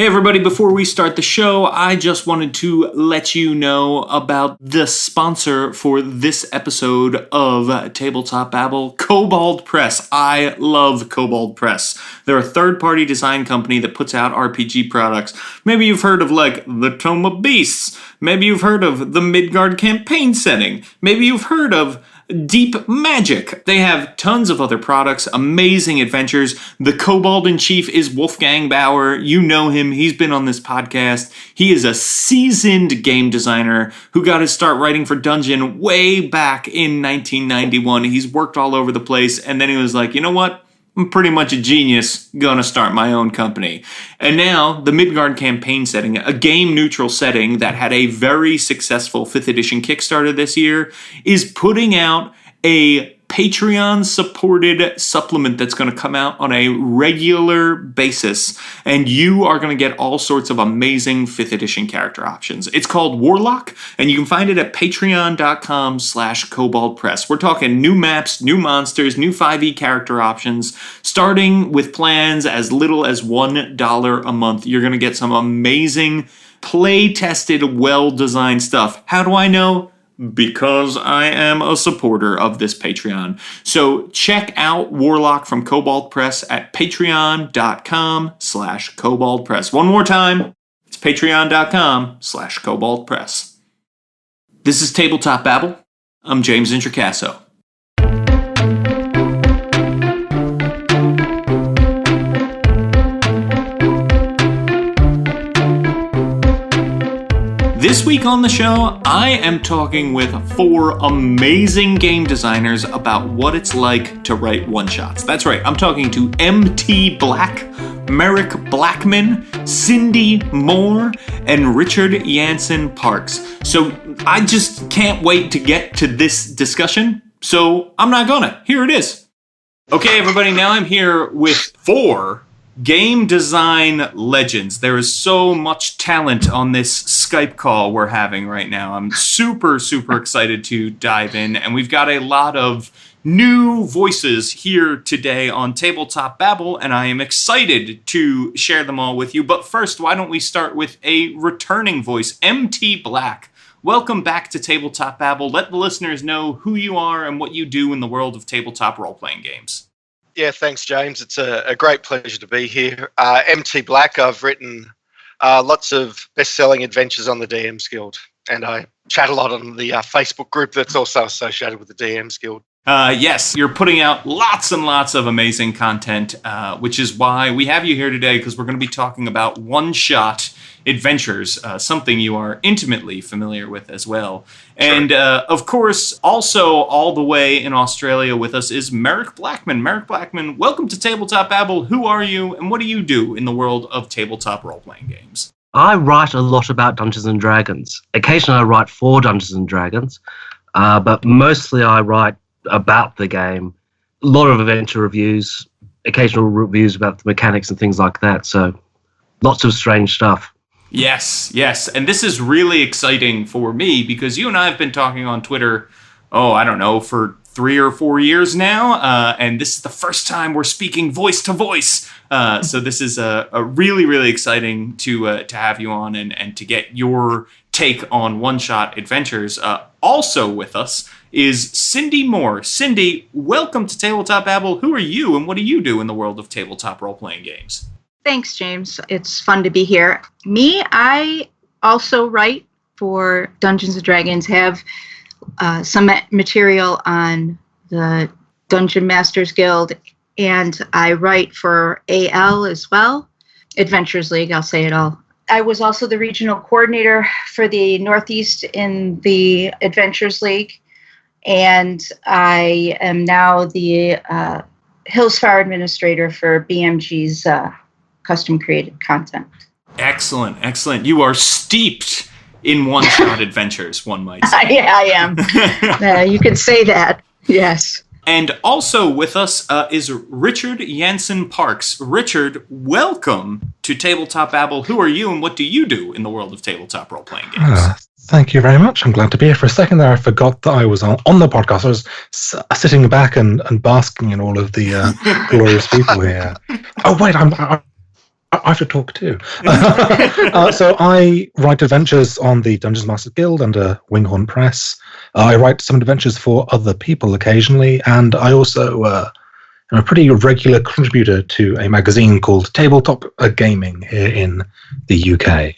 Hey everybody, before we start the show, I just wanted to let you know about the sponsor for this episode of Tabletop Babble, Kobold Press. I love Kobold Press. They're a third-party design company that puts out RPG products. Maybe you've heard of, like, the Tome of Beasts. Maybe you've heard of the Midgard campaign setting. Maybe you've heard of Deep Magic. They have tons of other products, amazing adventures. The Kobold-in-Chief is Wolfgang Bauer. You know him. He's been on this podcast. He is a seasoned game designer who got his start writing for Dungeon way back in 1991. He's worked all over the place, and then he was like, you know what? I'm pretty much a genius, gonna start my own company. And now, the Midgard campaign setting, a game-neutral setting that had a very successful 5th edition Kickstarter this year, is putting out a Patreon-supported supplement that's going to come out on a regular basis, and you are going to get all sorts of amazing 5th edition character options. It's called Warlock, and you can find it at patreon.com/koboldpress. We're talking new maps, new monsters, new 5e character options, starting with plans as little as $1 a month. You're going to get some amazing, play-tested, well-designed stuff. How do I know? Because I am a supporter of this Patreon. So check out Warlock from Kobold Press at patreon.com/koboldpress. One more time, it's patreon.com/koboldpress. This is Tabletop Babble. I'm James Introcaso. This week on the show, I am talking with 4 amazing game designers about what it's like to write one-shots. That's right, I'm talking to MT Black, Merric Blackman, Cindy Moore, and Richard Jansen-Parkes. So I just can't wait to get to this discussion, so I'm not gonna. Here it is. Okay, everybody, now I'm here with 4 game design legends. There is so much talent on this Skype call we're having right now. I'm super excited to dive in, and we've got a lot of new voices here today on Tabletop Babble, and I am excited to share them all with you. But first, why don't we start with a returning voice, MT Black. Welcome back to Tabletop Babble. Let the listeners know who you are and what you do in the world of tabletop role-playing games. Yeah, thanks, James. It's a great pleasure to be here. MT Black, I've written lots of best-selling adventures on the DMs Guild, and I chat a lot on the Facebook group that's also associated with the DMs Guild. Yes, you're putting out lots and lots of amazing content, which is why we have you here today, because we're going to be talking about OneShot Adventures, something you are intimately familiar with as well. Sure. And, of course, also all the way in Australia with us is Merric Blackman. Merric Blackman, welcome to Tabletop Babble. Who are you, and what do you do in the world of tabletop role-playing games? I write a lot about Dungeons & Dragons. Occasionally I write for Dungeons & Dragons, but mostly I write about the game. A lot of adventure reviews, occasional reviews about the mechanics and things like that, so lots of strange stuff. Yes, and this is really exciting for me because you and I have been talking on Twitter, for 3 or 4 years now, and this is the first time we're speaking voice to voice. So this is a really exciting to have you on and to get your take on OneShot Adventures. Also with us is Cindy Moore. Cindy, welcome to Tabletop Babble. Who are you and what do you do in the world of tabletop role-playing games? Thanks, James. It's fun to be here. Me, I also write for Dungeons & Dragons, have some material on the Dungeon Masters Guild, and I write for AL as well, Adventures League, I'll say it all. I was also the regional coordinator for the Northeast in the Adventures League, and I am now the Hillsfire administrator for BMG's custom created content. Excellent. You are steeped in one-shot adventures, one might say. Yeah, I am. You could say that, yes. And also with us is Richard Jansen-Parkes. Richard, welcome to Tabletop Babble. Who are you and what do you do in the world of tabletop role-playing games? Thank you very much. I'm glad to be here. For a second there, I forgot that I was on the podcast. I was sitting back and basking in all of the glorious people here. Oh, wait, I have to talk too. So I write adventures on the Dungeons Masters Guild under Winghorn Press. I write some adventures for other people occasionally, and I also am a pretty regular contributor to a magazine called Tabletop Gaming here in the UK.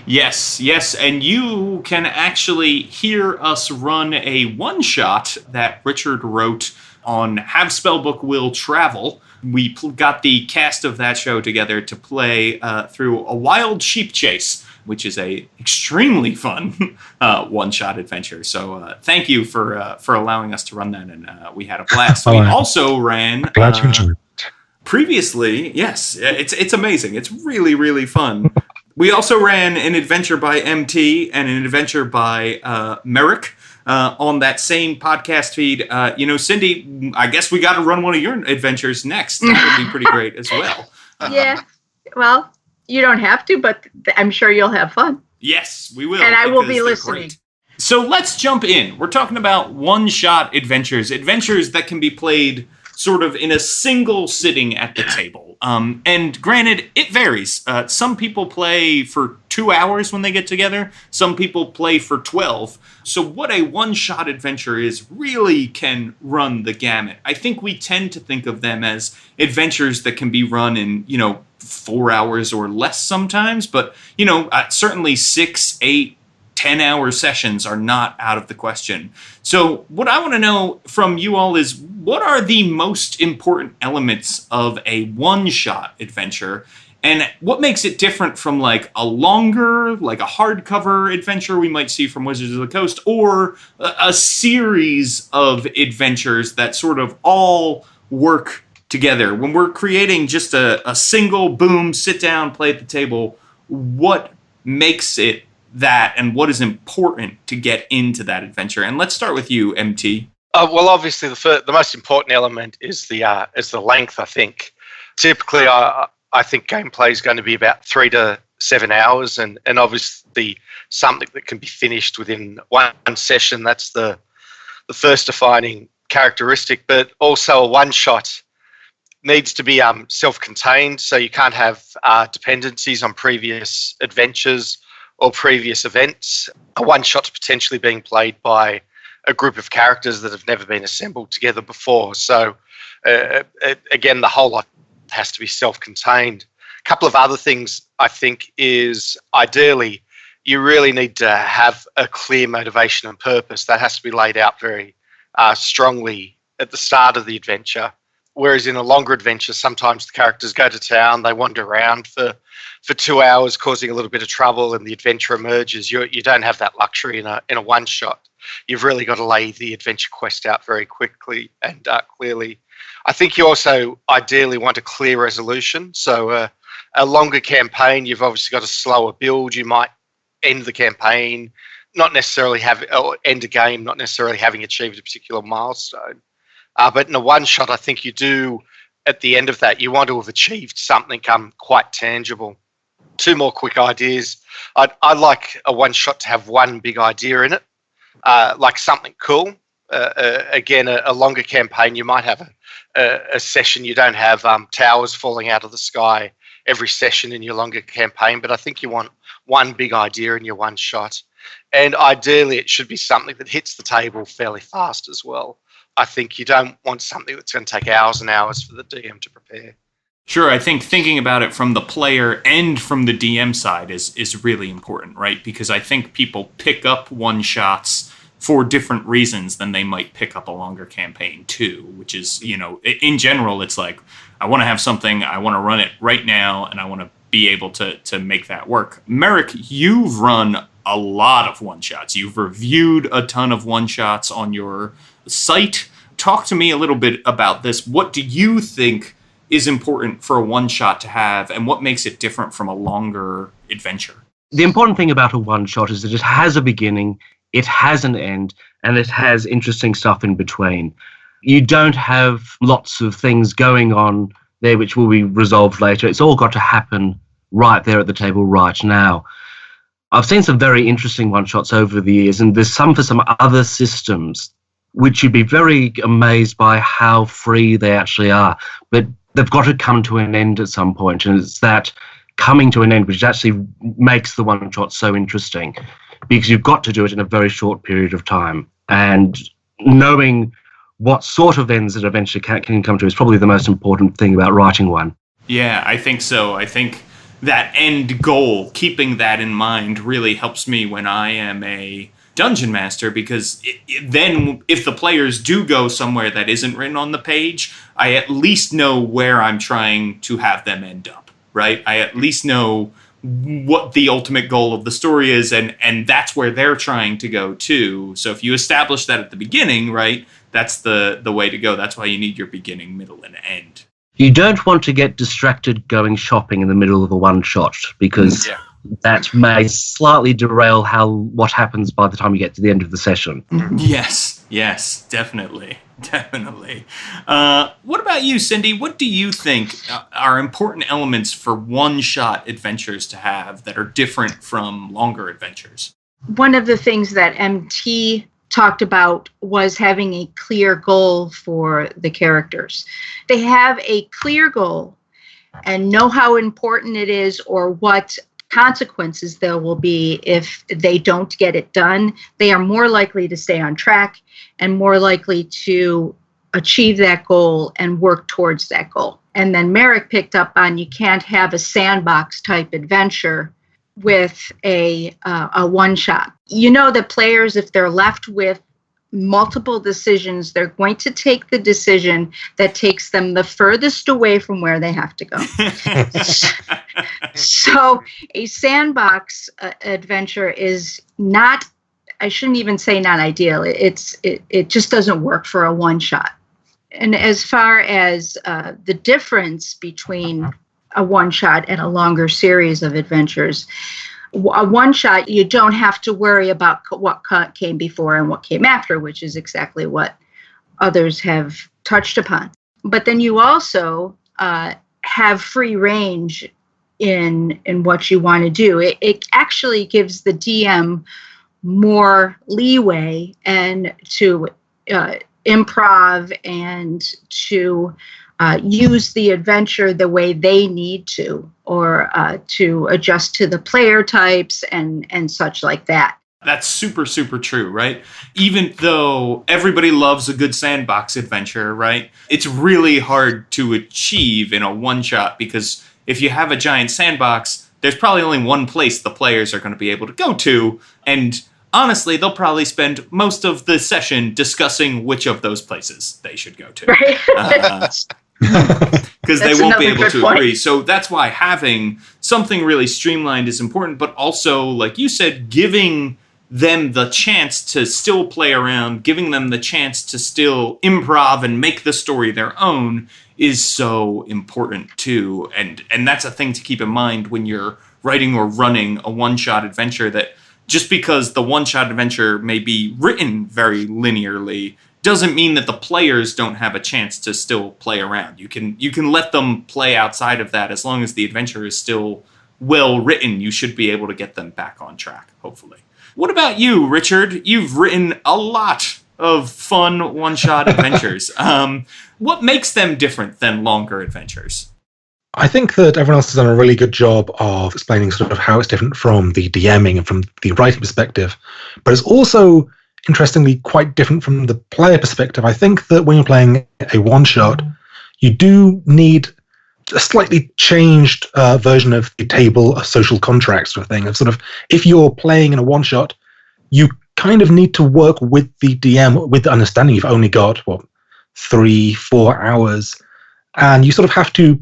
Yes, and you can actually hear us run a one-shot that Richard wrote on Have Spellbook Will Travel. We got the cast of that show together to play through a wild sheep chase, which is a extremely fun one-shot adventure. So thank you for allowing us to run that, and we had a blast. We also ran... Glad you enjoyed it. Previously, yes, it's amazing. It's really, really fun. We also ran an adventure by MT and an adventure by Merric on that same podcast feed. Cindy, I guess we got to run one of your adventures next. That would be pretty great as well. Yeah, well, you don't have to, but I'm sure you'll have fun. Yes, we will. And I will be listening. Great. So let's jump in. We're talking about one-shot adventures that can be played sort of in a single sitting at the table. And granted, it varies. Some people play for 2 hours when they get together. Some people play for 12. So what a one-shot adventure is really can run the gamut. I think we tend to think of them as adventures that can be run in, 4 hours or less sometimes. But, certainly 6, 8, 10-hour sessions are not out of the question. So what I want to know from you all is, what are the most important elements of a one-shot adventure? And what makes it different from like a longer, like a hardcover adventure we might see from Wizards of the Coast, or a series of adventures that sort of all work together? When we're creating just a single, boom, sit down, play at the table, what makes it that, and what is important to get into that adventure? And let's start with you, MT. Well, obviously, the most important element is the length. I think typically, I think gameplay is going to be about 3 to 7 hours, and obviously something that can be finished within one session. That's the first defining characteristic. But also, a one shot needs to be self-contained, so you can't have dependencies on previous adventures or previous events. A one-shot's potentially being played by a group of characters that have never been assembled together before. So, again, the whole lot has to be self-contained. A couple of other things, I think, is ideally you really need to have a clear motivation and purpose. That has to be laid out very strongly at the start of the adventure. Whereas in a longer adventure, sometimes the characters go to town, they wander around for 2 hours, causing a little bit of trouble, and the adventure emerges. You don't have that luxury in a one shot. You've really got to lay the adventure quest out very quickly and clearly. I think you also ideally want a clear resolution. So a longer campaign, you've obviously got a slower build. You might end the campaign, end a game, not necessarily having achieved a particular milestone. But in a one-shot, I think you do, at the end of that, you want to have achieved something quite tangible. 2 more quick ideas. I'd like a one-shot to have one big idea in it, like something cool. Again, a longer campaign, you might have a session. You don't have towers falling out of the sky every session in your longer campaign, but I think you want one big idea in your one-shot. And ideally, it should be something that hits the table fairly fast as well. I think you don't want something that's going to take hours and hours for the DM to prepare. Sure, I think thinking about it from the player and from the DM side is really important, right? Because I think people pick up one-shots for different reasons than they might pick up a longer campaign too, which is, in general, it's like, I want to have something, I want to run it right now, and I want to be able to make that work. Merric, you've run a lot of one-shots. You've reviewed a ton of one-shots on your site. Talk to me a little bit about this. What do you think is important for a one-shot to have, and what makes it different from a longer adventure? The important thing about a one-shot is that it has a beginning, it has an end, and it has interesting stuff in between. You don't have lots of things going on there which will be resolved later. It's all got to happen right there at the table right now. I've seen some very interesting one-shots over the years, and there's some for some other systems which you'd be very amazed by how free they actually are. But they've got to come to an end at some point, and it's that coming to an end which actually makes the one-shot so interesting, because you've got to do it in a very short period of time, and knowing what sort of ends an adventure can come to is probably the most important thing about writing one. Yeah, I think so. I think that end goal, keeping that in mind, really helps me when I am a dungeon master, because then if the players do go somewhere that isn't written on the page, I at least know where I'm trying to have them end up, right? I at least know what the ultimate goal of the story is, and that's where they're trying to go too. So if you establish that at the beginning, right, that's the way to go. That's why you need your beginning, middle, and end. You don't want to get distracted going shopping in the middle of a one-shot, because that may slightly derail what happens by the time you get to the end of the session. Yes, definitely. What about you, Cindy? What do you think are important elements for one-shot adventures to have that are different from longer adventures? One of the things that MT talked about was having a clear goal for the characters. They have a clear goal and know how important it is or what consequences there will be if they don't get it done. They are more likely to stay on track and more likely to achieve that goal and work towards that goal. And then Merric picked up on, you can't have a sandbox type adventure with a one-shot. You know that players, if they're left with multiple decisions, they're going to take the decision that takes them the furthest away from where they have to go. So a sandbox adventure is not, I shouldn't even say not ideal. It just doesn't work for a one-shot. And as far as the difference between a one-shot and a longer series of adventures, a one-shot, you don't have to worry about what came before and what came after, which is exactly what others have touched upon. But then you also have free range in what you want to do. It actually gives the DM more leeway and to improv and to use the adventure the way they need to, or to adjust to the player types and such like that. That's super, super true, right? Even though everybody loves a good sandbox adventure, right? It's really hard to achieve in a one-shot, because if you have a giant sandbox, there's probably only one place the players are going to be able to go to, and honestly, they'll probably spend most of the session discussing which of those places they should go to. Right. Because they won't be able to agree. So that's why having something really streamlined is important, but also, like you said, giving them the chance to still play around, giving them the chance to still improv and make the story their own is so important too. And that's a thing to keep in mind when you're writing or running a one-shot adventure, that just because the one-shot adventure may be written very linearly doesn't mean that the players don't have a chance to still play around. You can let them play outside of that. As long as the adventure is still well written, you should be able to get them back on track, hopefully. What about you, Richard? You've written a lot of fun one-shot adventures. What makes them different than longer adventures? I think that everyone else has done a really good job of explaining sort of how it's different from the DMing and from the writing perspective. But it's also, interestingly, quite different from the player perspective. I think that when you're playing a one-shot, you do need a slightly changed version of the table of social contracts sort of thing. Of sort of, if you're playing in a one-shot, you kind of need to work with the DM with the understanding you've only got, 3-4 hours. And you sort of have to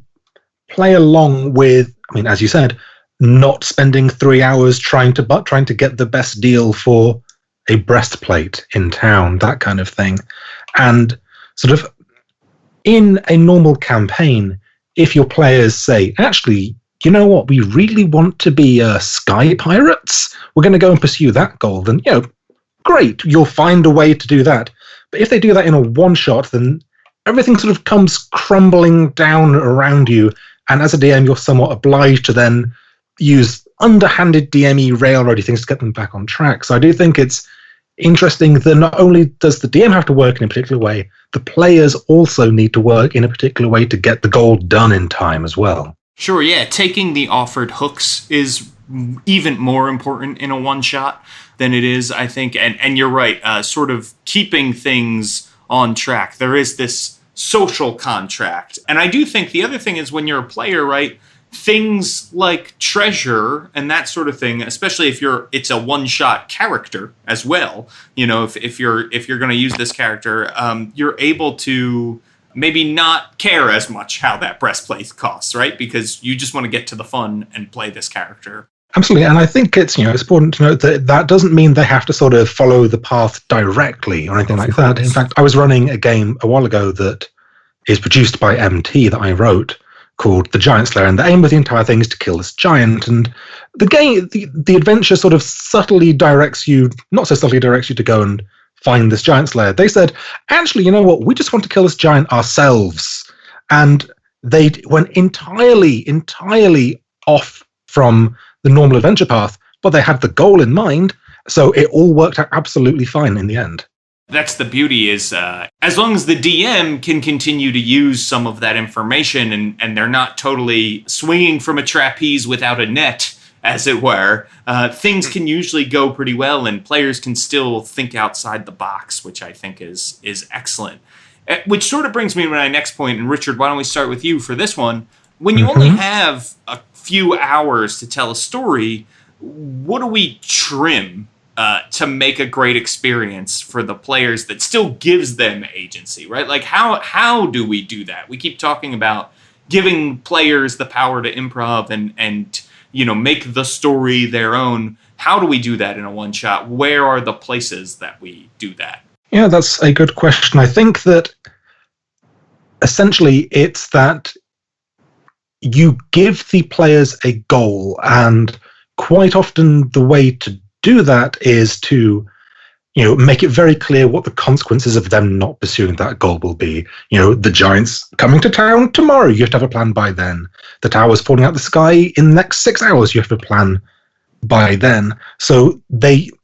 play along with, I mean, as you said, not spending 3 hours trying to get the best deal for a breastplate in town, that kind of thing. And sort of in a normal campaign, if your players say, actually, you know what, we really want to be sky pirates, we're going to go and pursue that goal, then, great, you'll find a way to do that. But if they do that in a one-shot, then everything sort of comes crumbling down around you, and as a DM, you're somewhat obliged to then use underhanded DME railroady things to get them back on track. So I do think it's interesting that not only does the DM have to work in a particular way, the players also need to work in a particular way to get the goal done in time as well. Sure, yeah. Taking the offered hooks is even more important in a one-shot than it is, I think. And you're right, sort of keeping things on track. There is this social contract. And I do think the other thing is when you're a player, right, things like treasure and that sort of thing, especially if it's a one-shot character as well, if you're going to use this character, you're able to maybe not care as much how that breastplate costs, right? Because you just want to get to the fun and play this character. Absolutely, and I think it's important to note that that doesn't mean they have to sort of follow the path directly or anything like that. In fact, I was running a game a while ago that is produced by MT that I wrote called The Giant Slayer, and the aim of the entire thing is to kill this giant. And the game, the adventure sort of subtly directs you, not so subtly directs you to go and find this giant slayer. They said, actually, you know what? We just want to kill this giant ourselves. And they went entirely off from the normal adventure path, but they had the goal in mind. So it all worked out absolutely fine in the end. That's the beauty is as long as the DM can continue to use some of that information and they're not totally swinging from a trapeze without a net, as it were, things can usually go pretty well and players can still think outside the box, which I think is excellent. Which sort of brings me to my next point, and Richard, why don't we start with you for this one? When you only have a few hours to tell a story, what do we trim to make a great experience for the players that still gives them agency, right? Like how do we do that? We keep talking about giving players the power to improv and make the story their own. How do we do that in a one-shot? Where are the places that we do that? Yeah, that's a good question. I think that essentially it's that you give the players a goal, and quite often the way to do that is to make it very clear what the consequences of them not pursuing that goal will be. The giant's coming to town tomorrow. You have to have a plan by then. The tower's falling out the sky in the next 6 hours. You have a plan by then. So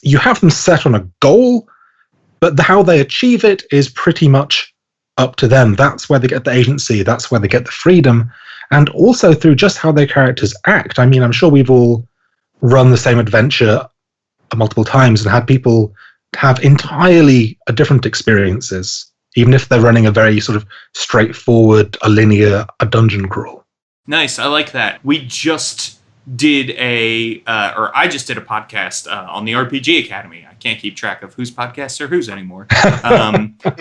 you have them set on a goal, but how they achieve it is pretty much up to them. That's where they get the agency. That's where they get the freedom. And also through just how their characters act. I mean, I'm sure we've all run the same adventure multiple times and had people have entirely different experiences, even if they're running a very sort of straightforward, a dungeon crawl. Nice, I like that. We just did I just did a podcast on the RPG Academy. I can't keep track of whose podcasts are whose anymore.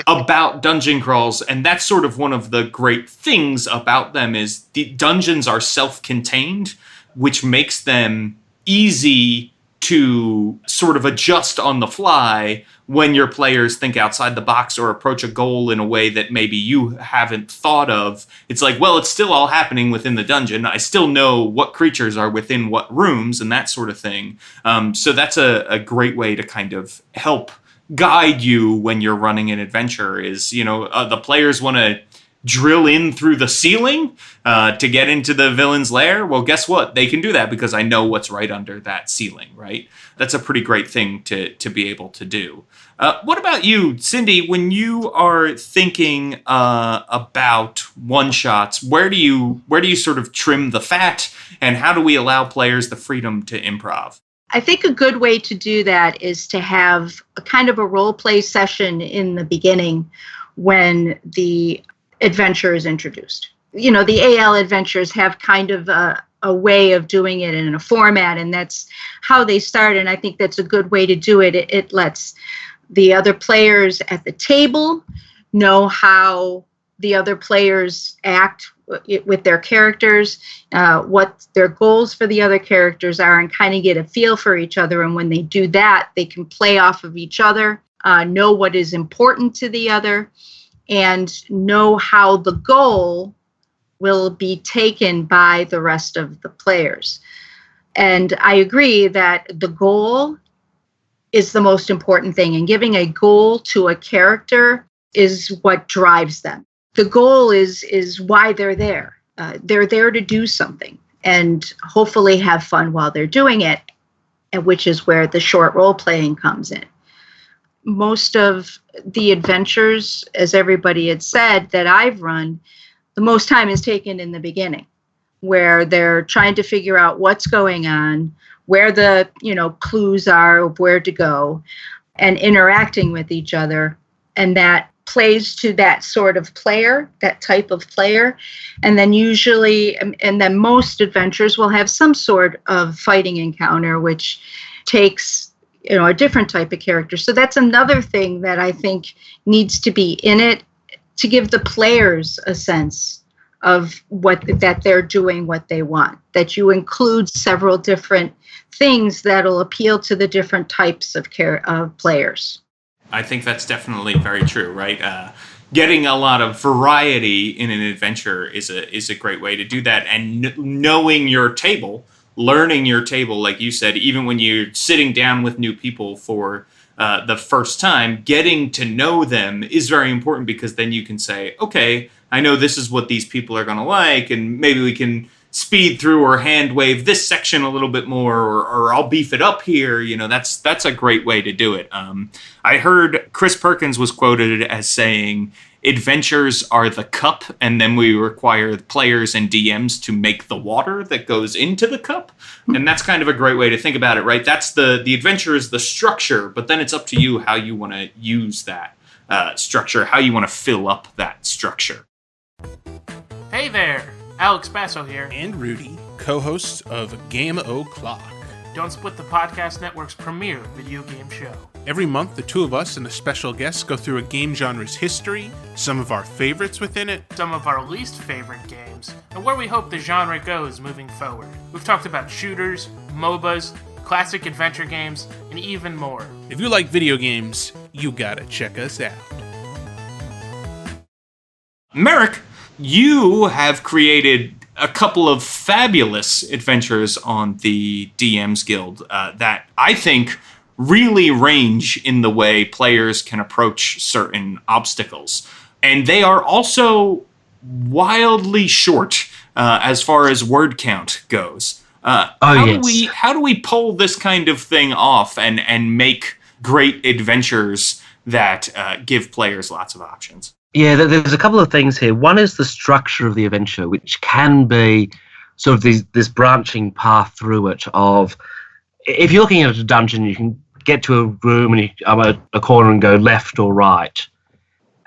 About dungeon crawls, and that's sort of one of the great things about them is the dungeons are self-contained, which makes them easy to sort of adjust on the fly when your players think outside the box or approach a goal in a way that maybe you haven't thought of. It's like, well, it's still all happening within the dungeon. I still know what creatures are within what rooms and that sort of thing. So that's a great way to kind of help guide you when you're running an adventure is, the players want to drill in through the ceiling to get into the villain's lair. Well, guess what? They can do that because I know what's right under that ceiling, right? That's a pretty great thing to be able to do. What about you, Cindy? When you are thinking about one-shots, where do you sort of trim the fat, and how do we allow players the freedom to improv? I think a good way to do that is to have a kind of a role play session in the beginning when the adventure is introduced. The AL adventures have kind of a way of doing it in a format, and that's how they start, and I think that's a good way to do it. It lets the other players at the table know how the other players act with their characters, what their goals for the other characters are, and kind of get a feel for each other. And when they do that, they can play off of each other, know what is important to the other, and know how the goal will be taken by the rest of the players. And I agree that the goal is the most important thing, and giving a goal to a character is what drives them. The goal is why they're there. They're there to do something and hopefully have fun while they're doing it, which is where the short role playing comes in. most of the adventures, as everybody had said, that I've run, the most time is taken in the beginning, where they're trying to figure out what's going on, where the, clues are of where to go, and interacting with each other. And that plays to that sort of player, that type of player. And then most adventures will have some sort of fighting encounter, which takes, a different type of character. So that's another thing that I think needs to be in it to give the players a sense of that they're doing what they want, that you include several different things that'll appeal to the different types of players. I think that's definitely very true, right? Getting a lot of variety in an adventure is a great way to do that, and knowing your table, learning your table, like you said, even when you're sitting down with new people for the first time, getting to know them is very important, because then you can say, okay, I know this is what these people are going to like, and maybe we can speed through or hand wave this section a little bit more, or I'll beef it up here. That's a great way to do it. I heard Chris Perkins was quoted as saying, adventures are the cup, and then we require players and DMs to make the water that goes into the cup. And that's kind of a great way to think about it, right? That's the adventure is the structure, but then it's up to you how you want to use that structure, how you want to fill up that structure. Hey there, Alex Basso here. And Rudy, co-hosts of Game O'Clock. Don't split the podcast network's premier video game show. Every month, the two of us and a special guest go through a game genre's history, some of our favorites within it, some of our least favorite games, and where we hope the genre goes moving forward. We've talked about shooters, MOBAs, classic adventure games, and even more. If you like video games, you gotta check us out. Merric, you have created a couple of fabulous adventures on the DM's Guild that I think really range in the way players can approach certain obstacles. And they are also wildly short as far as word count goes. How do we pull this kind of thing off and make great adventures that give players lots of options? Yeah, there's a couple of things here. One is the structure of the adventure, which can be sort of this branching path through it of, if you're looking at a dungeon, you can get to a room and a corner and go left or right.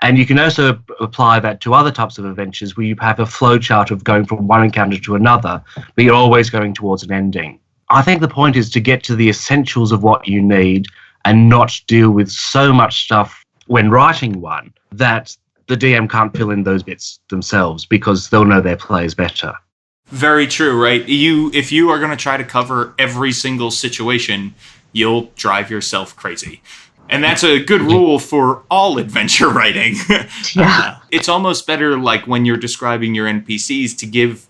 And you can also apply that to other types of adventures where you have a flowchart of going from one encounter to another, but you're always going towards an ending. I think the point is to get to the essentials of what you need and not deal with so much stuff when writing one that the DM can't fill in those bits themselves, because they'll know their players better. Very true, right? If you are going to try to cover every single situation, you'll drive yourself crazy. And that's a good rule for all adventure writing. Yeah. It's almost better, like when you're describing your NPCs, to give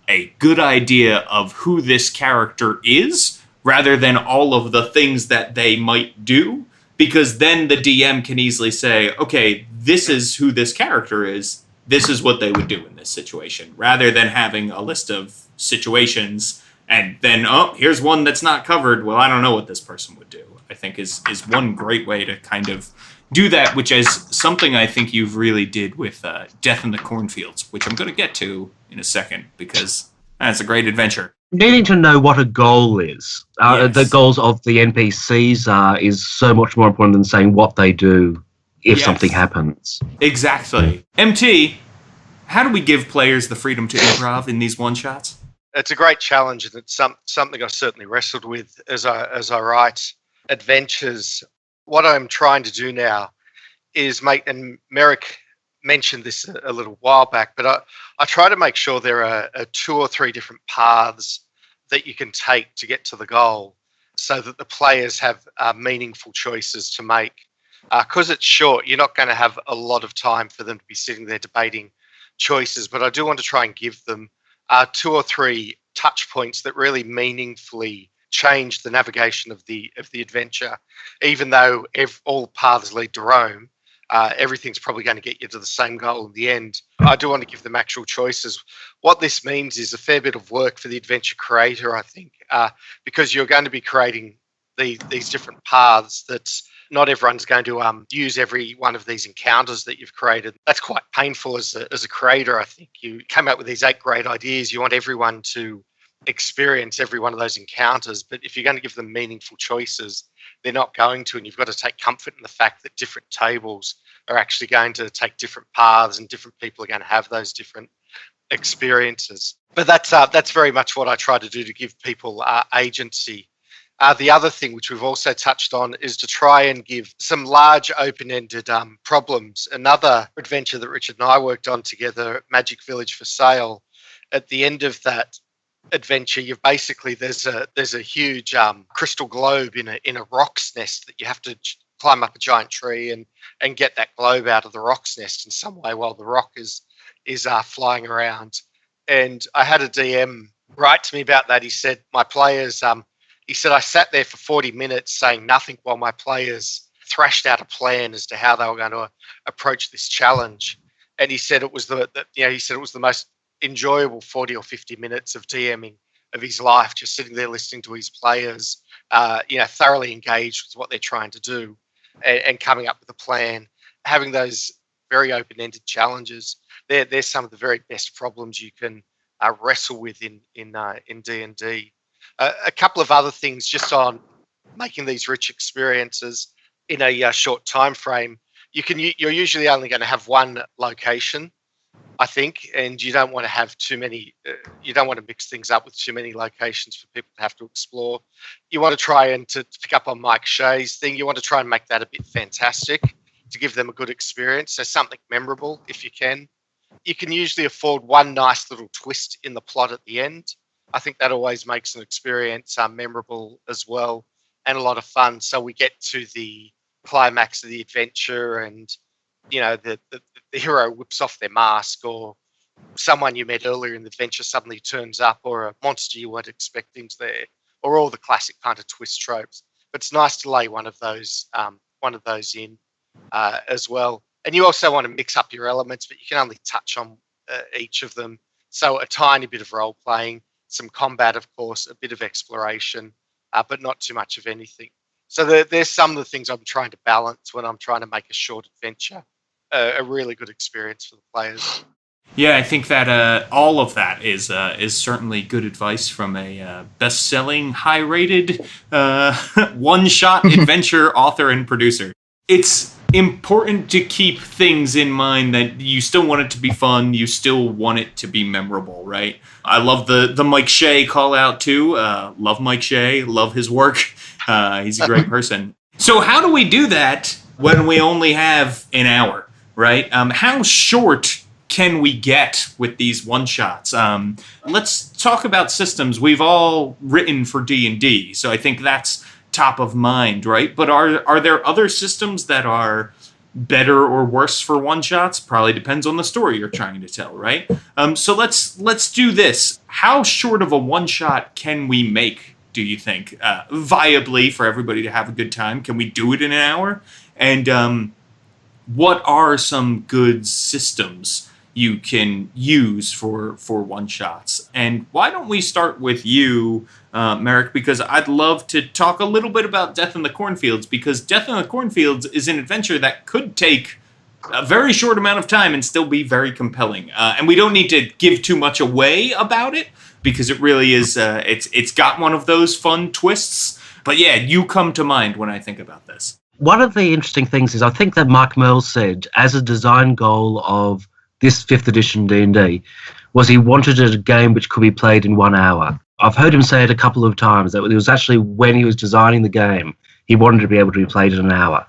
a good idea of who this character is, rather than all of the things that they might do. Because then the DM can easily say, okay, this is who this character is. This is what they would do in this situation. Rather than having a list of situations and then, oh, here's one that's not covered. Well, I don't know what this person would do. I think is one great way to kind of do that, which is something I think you've really did with Death in the Cornfields, which I'm going to get to in a second, because that's a great adventure. Needing to know what a goal is, Yes. the goals of the NPCs is so much more important than saying what they do if Yes. something happens. Exactly. MT, how do we give players the freedom to improv in these one-shots? It's a great challenge, and it's something I've certainly wrestled with as I write adventures. What I'm trying to do now is and Merric mentioned this a little while back, but I try to make sure there are 2 or 3 different paths that you can take to get to the goal, so that the players have meaningful choices to make. Because it's short, you're not going to have a lot of time for them to be sitting there debating choices, but I do want to try and give them 2 or 3 touch points that really meaningfully change the navigation of the adventure. Even though all paths lead to Rome, everything's probably going to get you to the same goal in the end. I do want to give them actual choices. What this means is a fair bit of work for the adventure creator, I think, because you're going to be creating these different paths that not everyone's going to use every one of these encounters that you've created. That's quite painful as a creator, I think. You came up with these 8 great ideas. You want everyone to experience every one of those encounters, but if you're going to give them meaningful choices, they're not going to, and you've got to take comfort in the fact that different tables are actually going to take different paths and different people are going to have those different experiences. But that's very much what I try to do, to give people agency. The other thing, which we've also touched on, is to try and give some large open-ended problems. Another adventure that Richard and I worked on together, Magic Village for Sale, at the end of that adventure, you've basically there's a huge crystal globe in a roc's nest that you have to climb up a giant tree and get that globe out of the roc's nest in some way while the rock is flying around. And I had a DM write to me about that. He said my players he said I sat there for 40 minutes saying nothing while my players thrashed out a plan as to how they were going to approach this challenge. And he said it was the most enjoyable 40 or 50 minutes of DMing of his life, just sitting there listening to his players, thoroughly engaged with what they're trying to do and coming up with a plan, having those very open-ended challenges. They're some of the very best problems you can wrestle with in D&D. A couple of other things just on making these rich experiences in a short time frame. You're usually only going to have one location, I think, and you don't want to have too many. You don't want to mix things up with too many locations for people to have to explore. You want to try and to pick up on Mike Shea's thing. You want to try and make that a bit fantastic to give them a good experience. So something memorable, if you can. You can usually afford one nice little twist in the plot at the end. I think that always makes an experience memorable as well and a lot of fun. So we get to the climax of the adventure and, the hero whips off their mask, or someone you met earlier in the adventure suddenly turns up, or a monster you weren't expecting's there, or all the classic kind of twist tropes. But it's nice to lay one of those in as well. And you also want to mix up your elements, but you can only touch on each of them. So a tiny bit of role playing, some combat, of course, a bit of exploration, but not too much of anything. So there's some of the things I'm trying to balance when I'm trying to make a short adventure a really good experience for the players. Yeah, I think that all of that is certainly good advice from a best-selling, high-rated one-shot adventure author and producer. It's important to keep things in mind that you still want it to be fun, you still want it to be memorable, right? I love the Mike Shea call out too. Love Mike Shea, love his work. He's a great person. So how do we do that when we only have an hour, right? How short can we get with these one-shots? Let's talk about systems. We've all written for D&D, so I think that's top of mind, right? But are there other systems that are better or worse for one-shots? Probably depends on the story you're trying to tell, right? So let's do this. How short of a one-shot can we make, do you think, viably for everybody to have a good time? Can we do it in an hour? And what are some good systems you can use for one-shots? And why don't we start with you, Merric, because I'd love to talk a little bit about Death in the Cornfields, because Death in the Cornfields is an adventure that could take a very short amount of time and still be very compelling. And we don't need to give too much away about it, because it really is, it's got one of those fun twists. But yeah, you come to mind when I think about this. One of the interesting things is I think that Mike Merle said, as a design goal of this 5th edition D&D, was he wanted a game which could be played in 1 hour. I've heard him say it a couple of times, that it was actually when he was designing the game, he wanted to be able to be played in an hour.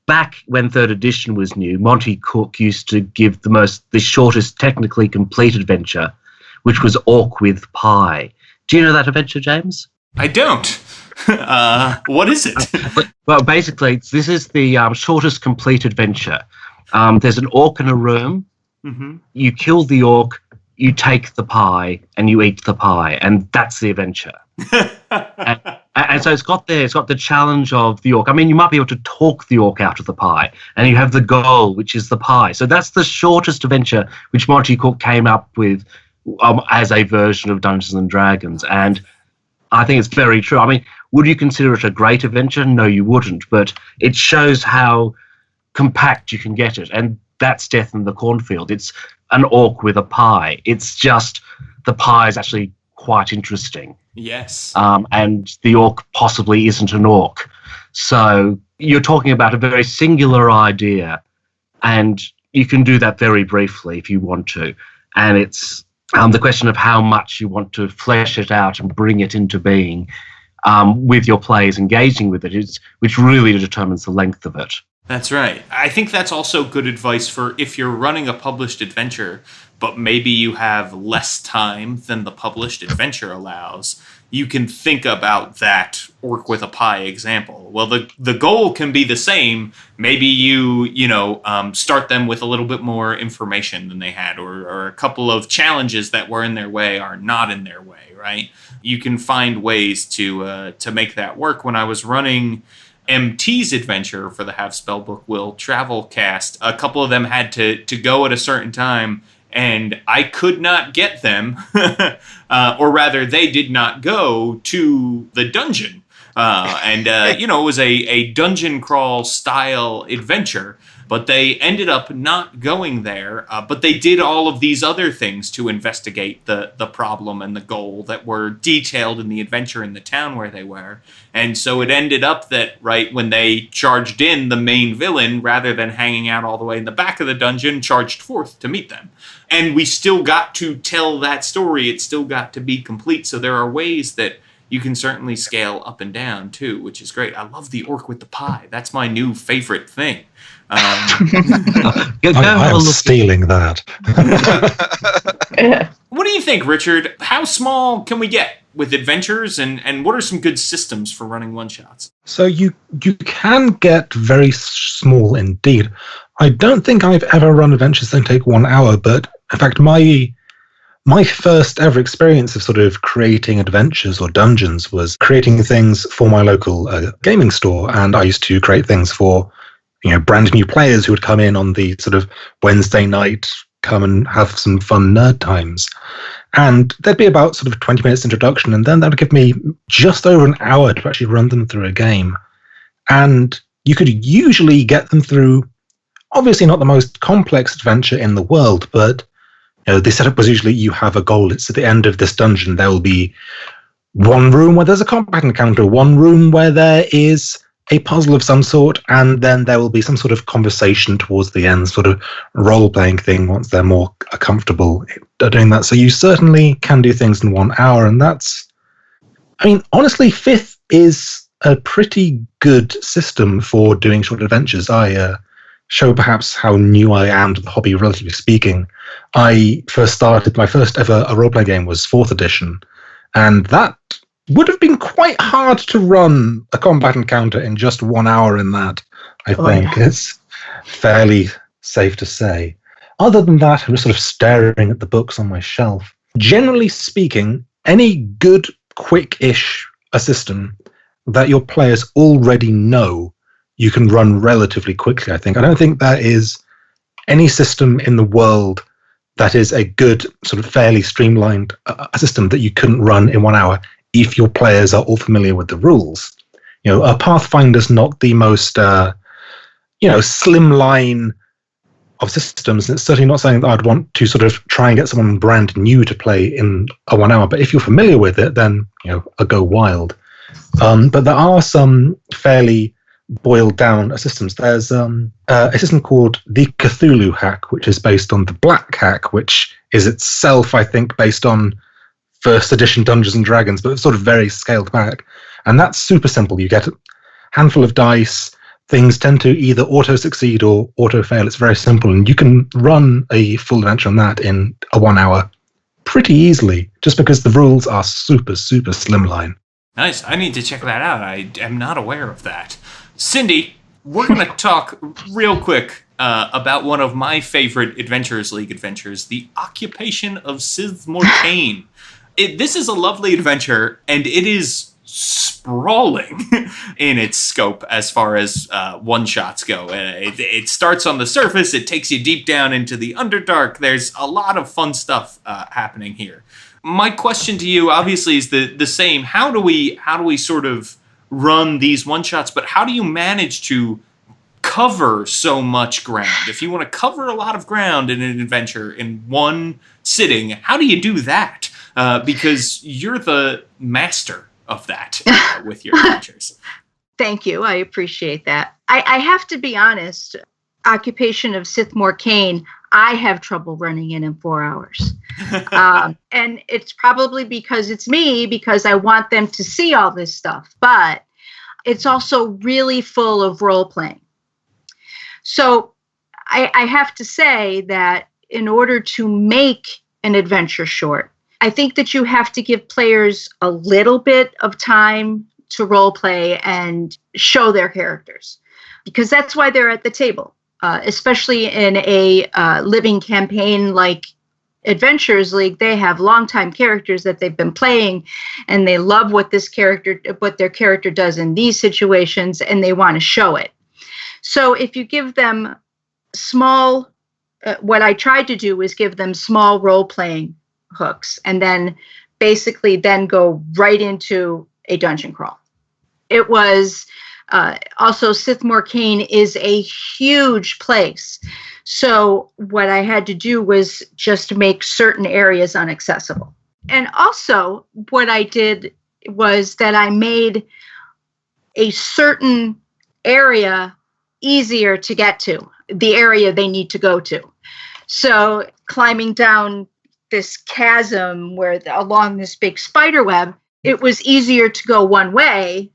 Back when 3rd edition was new, Monty Cook used to give the shortest technically complete adventure, which was Orc with Pie. Do you know that adventure, James? I don't. What is it? Well, basically, this is the shortest complete adventure. There's an orc in a room. Mm-hmm. You kill the orc, you take the pie, and you eat the pie, and that's the adventure. and so it's got the challenge of the orc. I mean, you might be able to talk the orc out of the pie, and you have the goal, which is the pie. So that's the shortest adventure which Monty Cook came up with as a version of Dungeons and Dragons. And I think it's very true. I mean, would you consider it a great adventure? No, you wouldn't. But it shows how compact you can get it. And that's Death in the Cornfield. It's an orc with a pie. It's just the pie is actually quite interesting. Yes. And the orc possibly isn't an orc. So you're talking about a very singular idea, and you can do that very briefly if you want to. And it's the question of how much you want to flesh it out and bring it into being with your players engaging with it, which really determines the length of it. That's right. I think that's also good advice for if you're running a published adventure, but maybe you have less time than the published adventure allows. You can think about that orc with a pie example. Well, the goal can be the same. Maybe you start them with a little bit more information than they had, or a couple of challenges that were in their way are not in their way, right? You can find ways to make that work. When I was running MT's adventure for the Have Spellbook Will Travel cast, a couple of them had to go at a certain time, and I could not get them, or rather, they did not go to the dungeon. It was a dungeon crawl style adventure, but they ended up not going there. But they did all of these other things to investigate the problem and the goal that were detailed in the adventure in the town where they were. And so it ended up that, right, when they charged in, the main villain, rather than hanging out all the way in the back of the dungeon, charged forth to meet them. And we still got to tell that story. It still got to be complete. So there are ways that you can certainly scale up and down, too, which is great. I love the orc with the pie. That's my new favorite thing. I am stealing that. What do you think, Richard? How small can we get with adventures, and what are some good systems for running one-shots? So you can get very small indeed. I don't think I've ever run adventures that take 1 hour, but in fact, my first ever experience of sort of creating adventures or dungeons was creating things for my local gaming store, and I used to create things for brand new players who would come in on the sort of Wednesday night, come and have some fun nerd times. And there'd be about sort of 20 minutes introduction, and then that would give me just over an hour to actually run them through a game. And you could usually get them through, obviously not the most complex adventure in the world, but the setup was usually you have a goal. It's at the end of this dungeon, there will be one room where there's a combat encounter, one room where there is a puzzle of some sort, and then there will be some sort of conversation towards the end, sort of role-playing thing once they're more comfortable doing that. So you certainly can do things in 1 hour, and honestly, Fifth is a pretty good system for doing short adventures. I show perhaps how new I am to the hobby, relatively speaking. I first started, my first ever role-play game was 4th edition, and that would have been quite hard to run a combat encounter in just 1 hour in that, I think. Yeah. It's fairly safe to say. Other than that, I'm just sort of staring at the books on my shelf. Generally speaking, any good, quick-ish system that your players already know you can run relatively quickly, I think. I don't think there is any system in the world that is a good, sort of fairly streamlined system that you couldn't run in 1 hour if your players are all familiar with the rules. A Pathfinder's not the most, slim line of systems. And it's certainly not something that I'd want to sort of try and get someone brand new to play in a 1 hour. But if you're familiar with it, then, I'll go wild. But there are some fairly boiled down systems. There's a system called the Cthulhu hack, which is based on the Black hack, which is itself, I think, based on first edition Dungeons and Dragons, but it's sort of very scaled back. And that's super simple. You get a handful of dice. Things tend to either auto-succeed or auto-fail. It's very simple. And you can run a full adventure on that in a 1 hour pretty easily, just because the rules are super, super slimline. Nice. I need to check that out. I am not aware of that. Cindy, we're going to talk real quick about one of my favorite Adventurers League adventures, The Occupation of Sith Mortain. This is a lovely adventure, and it is sprawling in its scope as far as one-shots go. It starts on the surface, it takes you deep down into the Underdark. There's a lot of fun stuff happening here. my question to you obviously is the same. How do we sort of run these one-shots, but how do you manage to cover so much ground? If you want to cover a lot of ground in an adventure in one sitting, how do you do that? Because you're the master of that with your adventures. Thank you. I appreciate that. I have to be honest, Occupation of Sithmore Kane, I have trouble running in 4 hours. And it's probably because it's me, because I want them to see all this stuff. But it's also really full of role-playing. So I have to say that in order to make an adventure short, I think that you have to give players a little bit of time to role play and show their characters, because that's why they're at the table, especially in a living campaign like Adventures League. They have longtime characters that they've been playing, and they love what their character does in these situations, and they want to show it. So if you give them small, what I tried to do was give them small role-playing hooks, and then basically then go right into a dungeon crawl. It was also, Sithmore Kane is a huge place. So what I had to do was just make certain areas inaccessible. And also what I did was that I made a certain area easier to get to, the area they need to go to. So climbing down this chasm along this big spider web, it was easier to go one way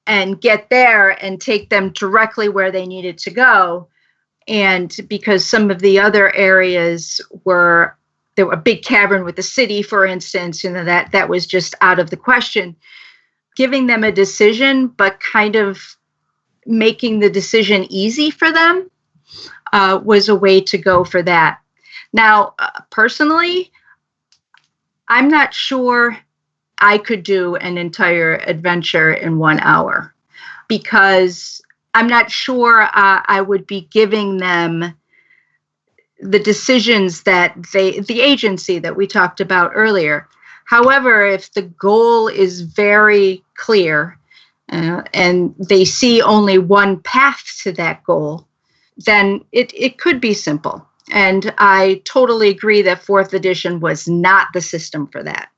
and get there and take them directly where they needed to go. And because some of the other areas there were a big cavern with a city, for instance, that was just out of the question. Giving them a decision, but kind of making the decision easy for them was a way to go for that. Now, personally, I'm not sure I could do an entire adventure in 1 hour, because I'm not sure I would be giving them the decisions the agency that we talked about earlier. However, if the goal is very clear and they see only one path to that goal, then it could be simple. And I totally agree that 4th edition was not the system for that.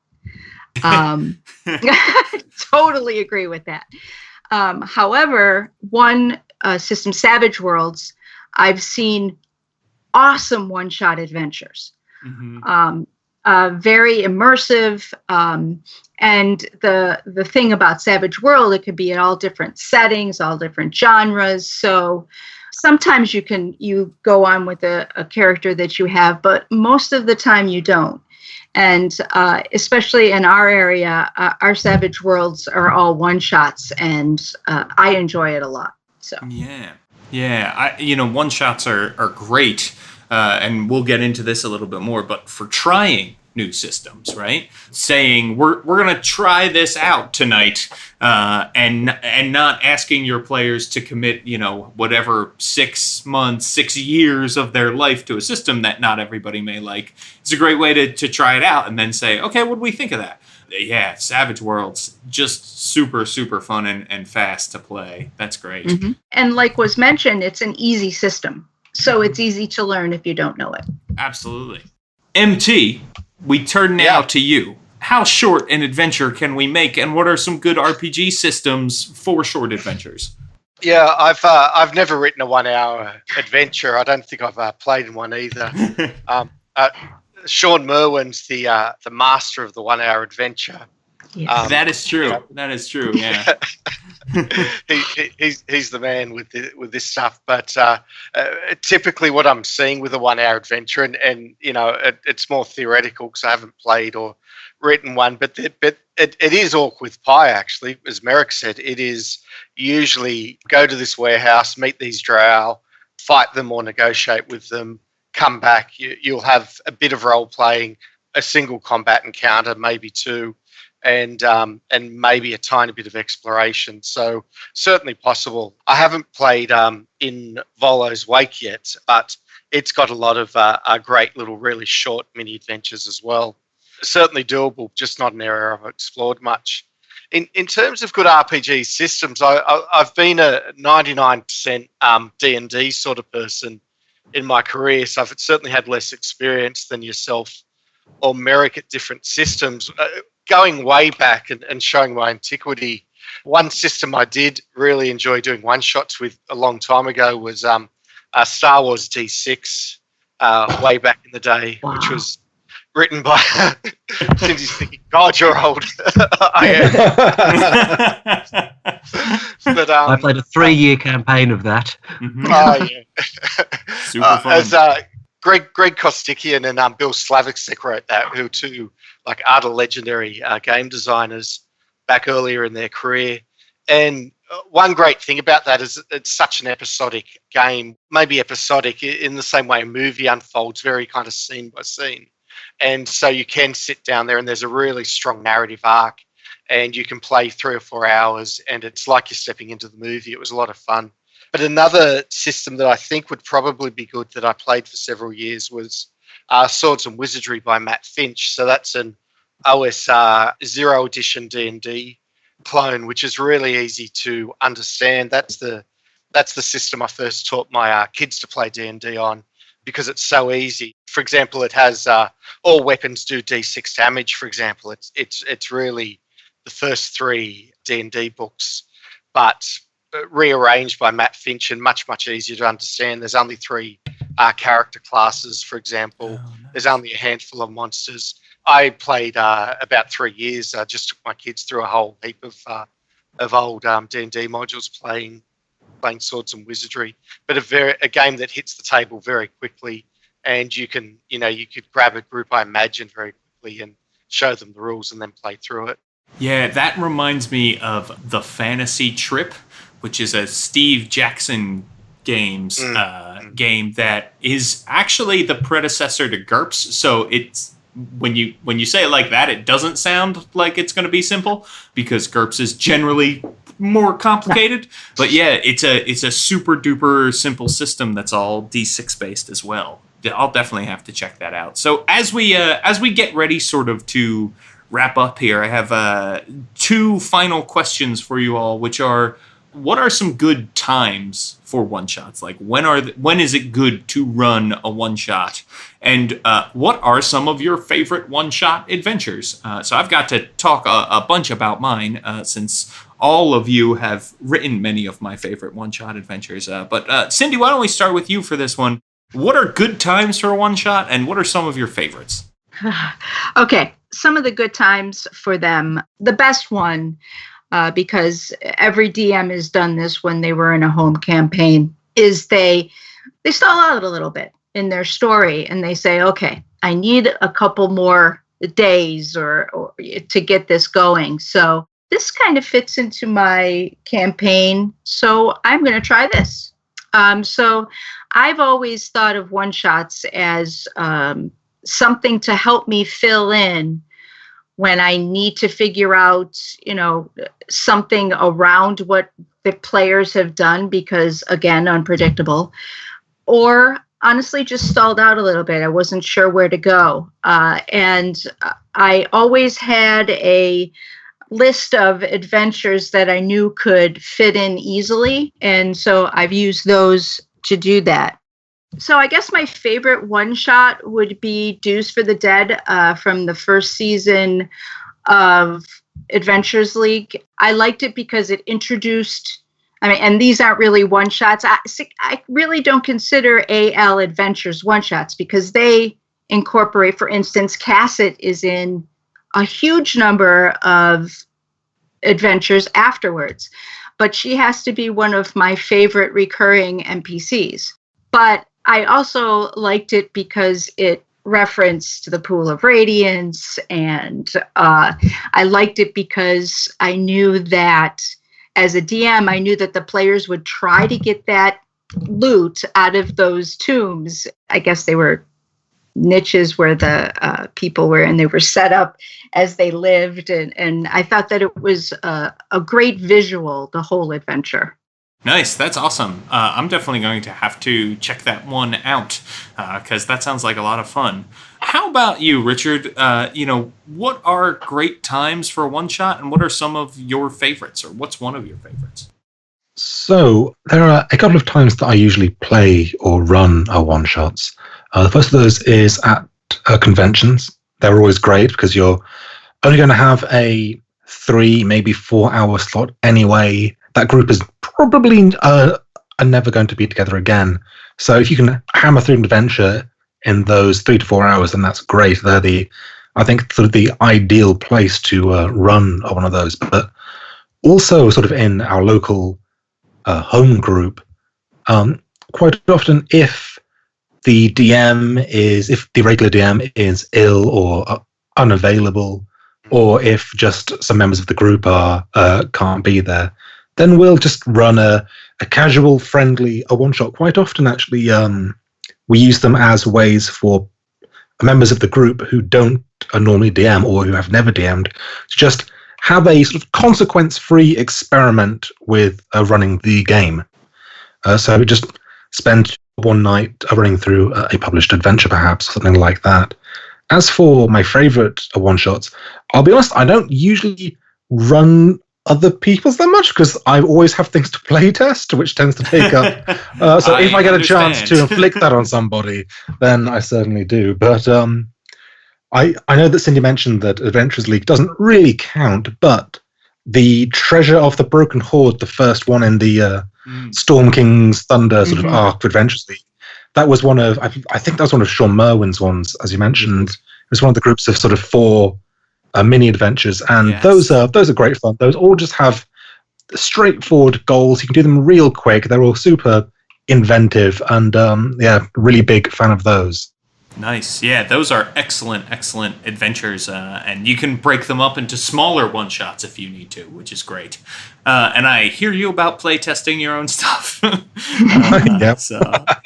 Totally agree with that. However, one system, Savage Worlds, I've seen awesome one-shot adventures. Mm-hmm. Very immersive. And the thing about Savage World, it could be in all different settings, all different genres. So sometimes you go on with a character that you have, but most of the time you don't. And especially in our area, our Savage Worlds are all one-shots, and I enjoy it a lot. So one-shots are great, and we'll get into this a little bit more. But for trying new systems, right? Saying we're gonna try this out tonight, and not asking your players to commit, whatever 6 months, 6 years of their life to a system that not everybody may like. It's a great way to try it out and then say, okay, what do we think of that? Yeah, Savage Worlds, just super, super fun and fast to play. That's great. Mm-hmm. And like was mentioned, it's an easy system. So it's easy to learn if you don't know it. Absolutely. MT, we turn now to you. How short an adventure can we make, and what are some good RPG systems for short adventures? Yeah, I've never written a 1 hour adventure. I don't think I've played in one either. Sean Merwin's the master of the 1 hour adventure. Yes. That is true. That is true. Yeah. He's the man with this stuff. But typically, what I'm seeing with a 1 hour adventure, and it's more theoretical because I haven't played or written one, but it is Orc with Pie, actually. As Merric said, it is usually go to this warehouse, meet these drow, fight them or negotiate with them, come back. You'll have a bit of role playing, a single combat encounter, maybe two, and maybe a tiny bit of exploration. So certainly possible. I haven't played in Volo's Wake yet, but it's got a lot of great little really short mini adventures as well. certainly doable, just not an area I've explored much. In terms of good RPG systems, I've been a 99% D&D sort of person in my career, so I've certainly had less experience than yourself or Merric at different systems. Going way back and showing my antiquity, one system I did really enjoy doing one-shots with a long time ago was Star Wars D6 way back in the day, which was written by Cindy's thinking, God, you're old. I am. But, I played a 3-year campaign of that. Mm-hmm. Oh, yeah. Super fun. As Greg Kostikian and Bill Slavicsek wrote that, who two like utter legendary game designers back earlier in their career. And one great thing about that is it's such an episodic game, maybe episodic in the same way a movie unfolds, very kind of scene by scene. And so you can sit down there and there's a really strong narrative arc and you can play 3 or 4 hours and it's like you're stepping into the movie. It was a lot of fun. But another system that I think would probably be good that I played for several years was Swords and Wizardry by Matt Finch. So that's an OS 0 edition D&D clone, which is really easy to understand. That's the system I first taught my kids to play D&D on because it's so easy. For example, it has all weapons do D6 damage. For example, it's really the first 3 D&D books, but rearranged by Matt Finch and much easier to understand. There's only 3 character classes, for example. Oh, nice. There's only a handful of monsters. I played about 3 years. I just took my kids through a whole heap of old D&D modules playing Swords and Wizardry, but a game that hits the table very quickly, and you could grab a group, I imagine, very quickly and show them the rules and then play through it. Yeah, that reminds me of The Fantasy Trip, which is a Steve Jackson Games game that is actually the predecessor to GURPS. So it's when you say it like that, it doesn't sound like it's going to be simple because GURPS is generally more complicated. But yeah, it's a super duper simple system that's all D6 based as well. I'll definitely have to check that out. So as we get ready sort of to wrap up here, I have 2 final questions for you all, which are, what are some good times for one-shots? Like, when is it good to run a one-shot? And what are some of your favorite one-shot adventures? So I've got to talk a bunch about mine, since all of you have written many of my favorite one-shot adventures. But Cindy, why don't we start with you for this one? What are good times for a one-shot, and what are some of your favorites? Okay, some of the good times for them. The best one, because every DM has done this when they were in a home campaign, is they stall out a little bit in their story and they say, okay, I need a couple more days or to get this going. So this kind of fits into my campaign, so I'm going to try this. So I've always thought of one-shots as something to help me fill in when I need to figure out, something around what the players have done, because again, unpredictable, or honestly just stalled out a little bit. I wasn't sure where to go. And I always had a list of adventures that I knew could fit in easily. And so I've used those to do that. So I guess my favorite one-shot would be Dues for the Dead from the first season of Adventures League. I liked it because it introduced, and these aren't really one-shots. I really don't consider AL Adventures one-shots because they incorporate, for instance, Cassett is in a huge number of adventures afterwards, but she has to be one of my favorite recurring NPCs. But I also liked it because it referenced the Pool of Radiance, and I liked it because I knew that as a DM, I knew that the players would try to get that loot out of those tombs. I guess they were niches where the people were, and they were set up as they lived, and I thought that it was a great visual, the whole adventure. Nice, that's awesome. I'm definitely going to have to check that one out because that sounds like a lot of fun. How about you, Richard? What are great times for one shot, and what are some of your favorites, or what's one of your favorites? So there are a couple of times that I usually play or run one shots. The first of those is at conventions. They're always great because you're only going to have a 3, maybe 4 hour slot anyway. That group is probably are never going to be together again. So if you can hammer through an adventure in those 3 to 4 hours, then that's great. They're I think the ideal place to run one of those. But also sort of in our local home group, quite often if the regular DM is ill or unavailable, or if just some members of the group can't be there, then we'll just run a casual, friendly one-shot. Quite often, actually, we use them as ways for members of the group who don't normally DM or who have never DM'd to just have a sort of consequence-free experiment with running the game. So we just spend one night running through a published adventure, perhaps, something like that. As for my favorite one-shots, I'll be honest, I don't usually run other people's that much because I always have things to play test, which tends to take up. So if I get a chance to inflict that on somebody, then I certainly do. But I know that Cindy mentioned that Adventures League doesn't really count, but the Treasure of the Broken Hoard, the first one in the Storm King's Thunder sort of arc for Adventures League, that was one of, I think that was one of Sean Merwin's ones, as you mentioned. It was one of the groups of sort of 4 mini adventures, and those are great fun. Those all just have straightforward goals. You can do them real quick. They're all super inventive, and really big fan of those. Nice. Yeah, those are excellent adventures, and you can break them up into smaller one-shots if you need to, which is great. And I hear you about playtesting your own stuff. Yep. So,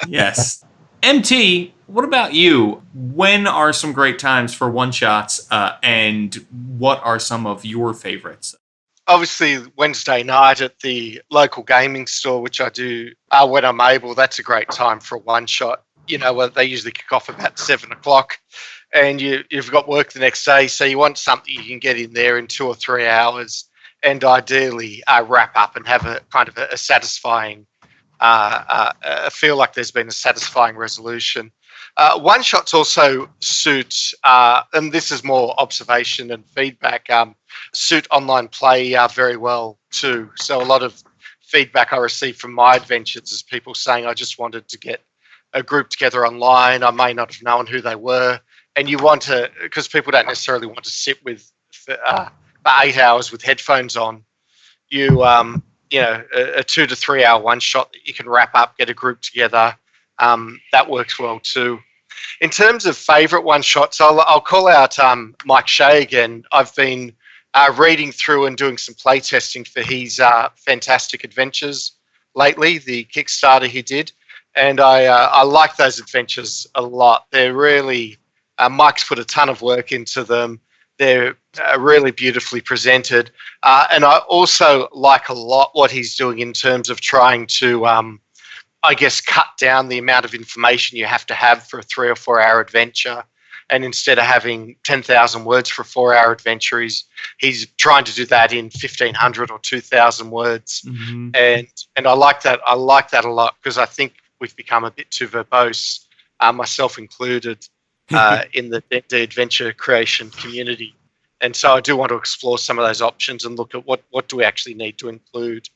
yes. MT, what about you? When are some great times for one-shots, and what are some of your favorites? Obviously, Wednesday night at the local gaming store, which I do when I'm able, that's a great time for a one-shot. They usually kick off about 7 o'clock, and you've got work the next day, so you want something you can get in there in 2 or 3 hours, and ideally wrap up and have a kind of a satisfying, feel like there's been a satisfying resolution. One-shots also suit, and this is more observation and feedback, suit online play very well too. So a lot of feedback I received from my adventures is people saying, I just wanted to get a group together online. I may not have known who they were. And you want to, because people don't necessarily want to sit for 8 hours with headphones on. A 2 to 3 hour one-shot that you can wrap up, get a group together. That works well too. In terms of favourite one-shots, I'll call out Mike Shea again. I've been reading through and doing some play testing for his Fantastic Adventures lately, the Kickstarter he did. And I like those adventures a lot. They're really, Mike's put a ton of work into them. They're really beautifully presented. And I also like a lot what he's doing in terms of trying to, cut down the amount of information you have to have for a 3 or 4 hour adventure. And instead of having 10,000 words for a 4 hour adventure, he's trying to do that in 1,500 or 2,000 words. Mm-hmm. And I like that. I like that a lot because I think we've become a bit too verbose, myself included, in the adventure creation community. And so I do want to explore some of those options and look at what do we actually need to include,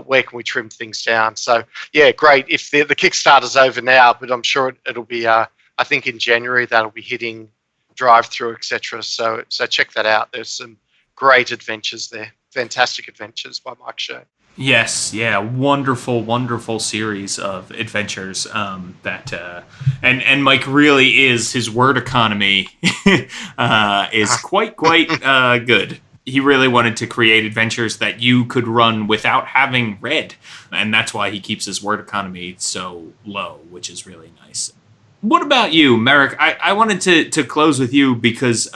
where can we trim things down. So, yeah, great. If the Kickstarter's over now, but I'm sure it'll be, I think in January that'll be hitting drive-through, etc. So check that out. There's some great adventures there. Fantastic Adventures by Mike Shea. Yes, yeah, wonderful series of adventures. And Mike really is, his word economy is quite good. He really wanted to create adventures that you could run without having read, and that's why he keeps his word economy so low, which is really nice. What about you, Merric? I wanted to close with you because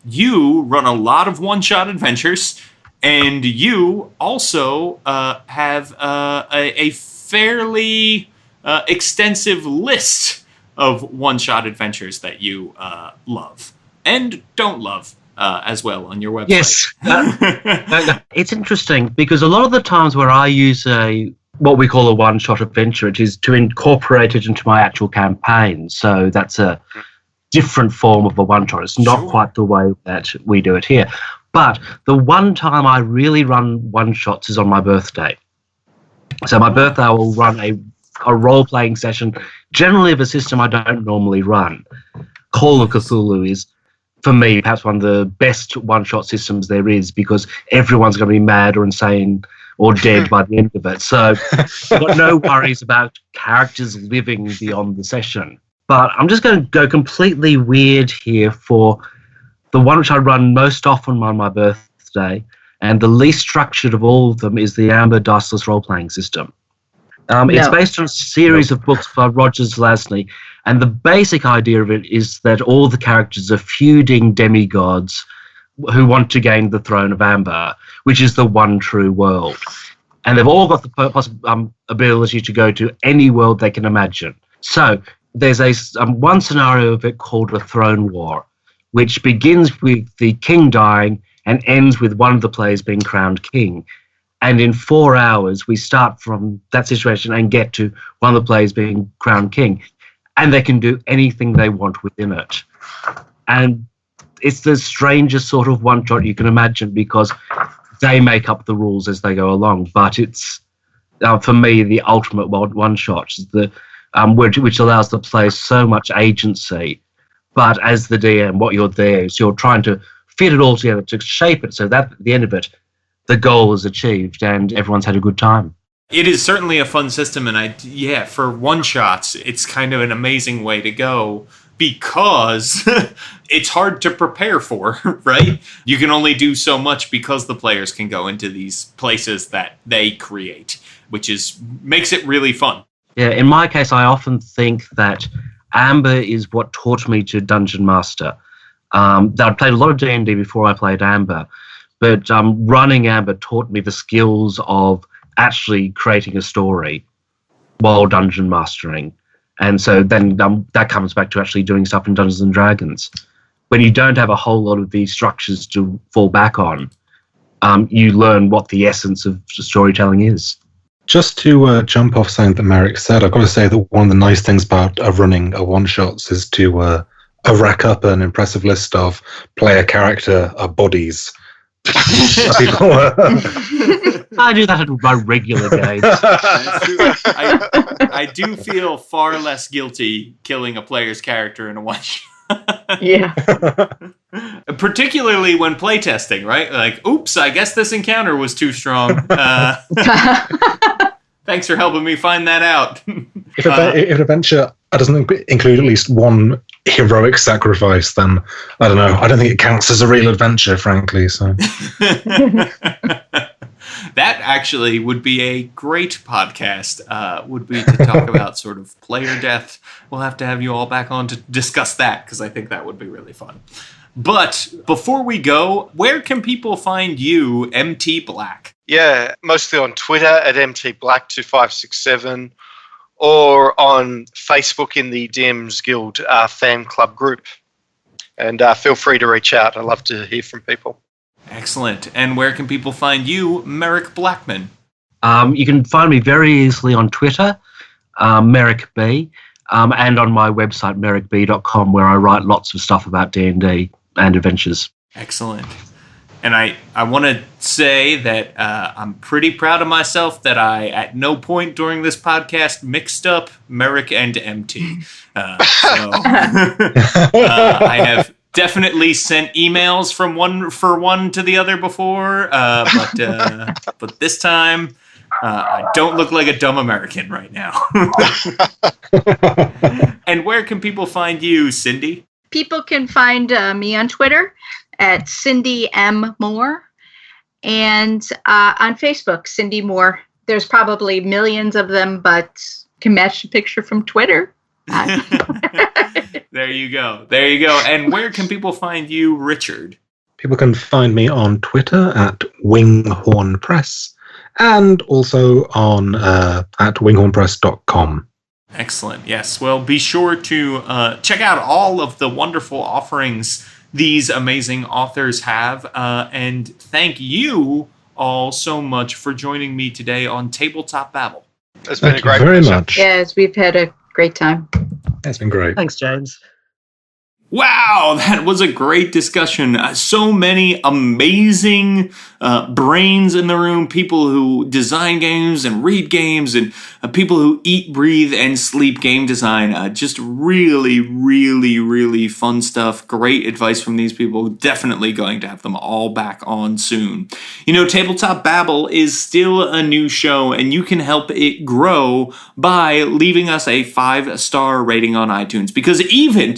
you run a lot of one-shot adventures. And you also have a fairly extensive list of one-shot adventures that you love and don't love as well on your website. Yes. It's interesting because a lot of the times where I use what we call a one-shot adventure, it is to incorporate it into my actual campaign. So that's a different form of a one-shot. It's not quite the way that we do it here. But the one time I really run one-shots is on my birthday. So my birthday, I will run a role-playing session, generally of a system I don't normally run. Call of Cthulhu is, for me, perhaps one of the best one-shot systems there is because everyone's going to be mad or insane or dead by the end of it. So I've got no worries about characters living beyond the session. But I'm just going to go completely weird here for the one which I run most often on my birthday, and the least structured of all of them is the Amber Diceless role-playing system. It's based on a series of books by Roger Zelazny, and the basic idea of it is that all the characters are feuding demigods who want to gain the throne of Amber, which is the one true world. And they've all got the ability to go to any world they can imagine. So there's one scenario of it called a throne war, which begins with the king dying and ends with one of the players being crowned king. And in 4 hours, we start from that situation and get to one of the players being crowned king. And they can do anything they want within it. And it's the strangest sort of one-shot you can imagine because they make up the rules as they go along. But it's, for me, the ultimate one-shot, which allows the players so much agency. But as the DM, what you're there is you're trying to fit it all together to shape it so that at the end of it, the goal is achieved and everyone's had a good time. It is certainly a fun system, and for one-shots, it's kind of an amazing way to go because it's hard to prepare for, right? You can only do so much because the players can go into these places that they create, which makes it really fun. Yeah, in my case, I often think that Amber is what taught me to Dungeon Master. I'd played a lot of D&D before I played Amber, but running Amber taught me the skills of actually creating a story while dungeon mastering. And so then that comes back to actually doing stuff in Dungeons & Dragons. When you don't have a whole lot of these structures to fall back on, you learn what the essence of storytelling is. Just to jump off something that Merric said, I've got to say that one of the nice things about running a one-shots is to rack up an impressive list of player character bodies. I do that at my regular games. I do feel far less guilty killing a player's character in a one-shot. Yeah. Particularly when playtesting, right? Like, oops, I guess this encounter was too strong. Thanks for helping me find that out. If an adventure doesn't include at least one heroic sacrifice, then I don't know. I don't think it counts as a real adventure, frankly. So that actually would be a great podcast. Would be to talk about sort of player death. We'll have to have you all back on to discuss that because I think that would be really fun. But before we go, where can people find you, MT Black? Yeah, mostly on Twitter at MTBlack2567 or on Facebook in the DMs Guild fan club group. And feel free to reach out. I love to hear from people. Excellent. And where can people find you, Merric Blackman? You can find me very easily on Twitter, Merric B, and on my website, merricb.com, where I write lots of stuff about D&D and adventures. Excellent. And I want to say that I'm pretty proud of myself that I, at no point during this podcast, mixed up Merric and MT. I have definitely sent emails from one to the other before, but this time I don't look like a dumb American right now. And where can people find you, Cindy? People can find me on Twitter at Cindy M. Moore, and on Facebook, Cindy Moore. There's probably millions of them, but can match the picture from Twitter. There you go. And where can people find you, Richard? People can find me on Twitter at winghornpress and also on at winghornpress.com. Excellent. Yes. Well, be sure to check out all of the wonderful offerings these amazing authors have. And thank you all so much for joining me today on Tabletop Babble. It's been a great very pleasure. much. Yes, we've had a great time. It's been great. Thanks, James. Wow, that was a great discussion. So many amazing brains in the room, people who design games and read games, and people who eat, breathe, and sleep game design. Just really, really, really fun stuff. Great advice from these people. Definitely going to have them all back on soon. You know, Tabletop Babble is still a new show, and you can help it grow by leaving us a 5-star rating on iTunes. Because even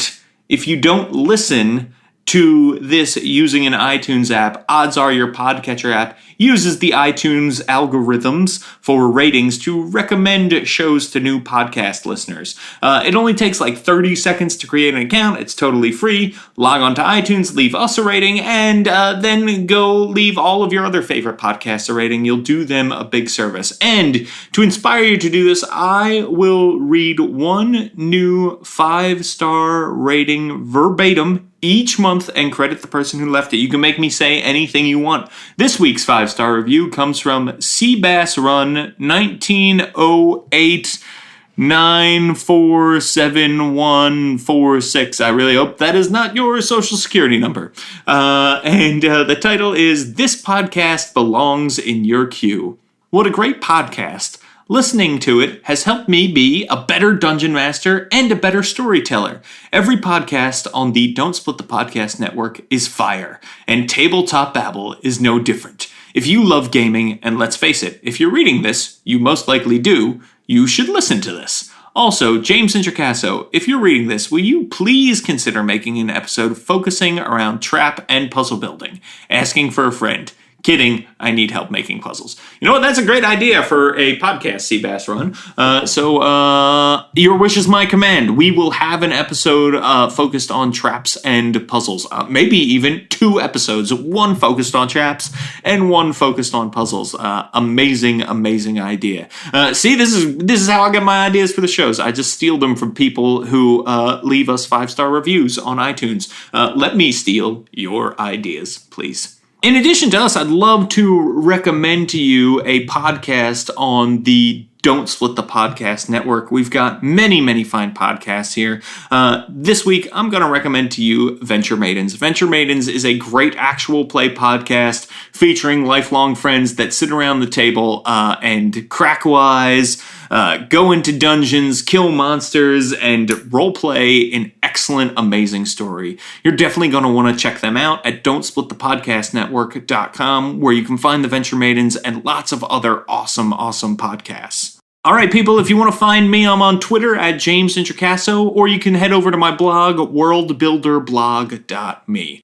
if you don't listen to this using an iTunes app, odds are your podcatcher app uses the iTunes algorithms for ratings to recommend shows to new podcast listeners. It only takes like 30 seconds to create an account. It's totally free. Log on to iTunes, leave us a rating, and then go leave all of your other favorite podcasts a rating. You'll do them a big service. And to inspire you to do this, I will read one new 5-star rating verbatim each month and credit the person who left it. You can make me say anything you want. This week's 5-star review comes from Seabass Run 1908 947146. I really hope that is not your social security number. And the title is This Podcast Belongs in Your Queue. What a great podcast. Listening to it has helped me be a better dungeon master and a better storyteller. Every podcast on the Don't Split the Podcast network is fire, and Tabletop Babble is no different. If you love gaming, and let's face it, if you're reading this, you most likely do, you should listen to this. Also, James Introcaso, if you're reading this, will you please consider making an episode focusing around trap and puzzle building? Asking for a friend. Kidding, I need help making puzzles. You know what? That's a great idea for a podcast, Seabass Run. So your wish is my command. We will have an episode focused on traps and puzzles. Maybe even 2 episodes. One focused on traps and one focused on puzzles. Amazing, amazing idea. See, this is how I get my ideas for the shows. I just steal them from people who leave us 5-star reviews on iTunes. Let me steal your ideas, please. In addition to us, I'd love to recommend to you a podcast on the Don't Split the Podcast network. We've got many, many fine podcasts here. This week, I'm going to recommend to you Venture Maidens. Venture Maidens is a great actual play podcast featuring lifelong friends that sit around the table and crack wise, go into dungeons, kill monsters, and roleplay an excellent, amazing story. You're definitely going to want to check them out at don'tsplitthepodcastnetwork.com, where you can find the Venture Maidens and lots of other awesome, awesome podcasts. All right, people, if you want to find me, I'm on Twitter at James Introcaso, or you can head over to my blog, worldbuilderblog.me.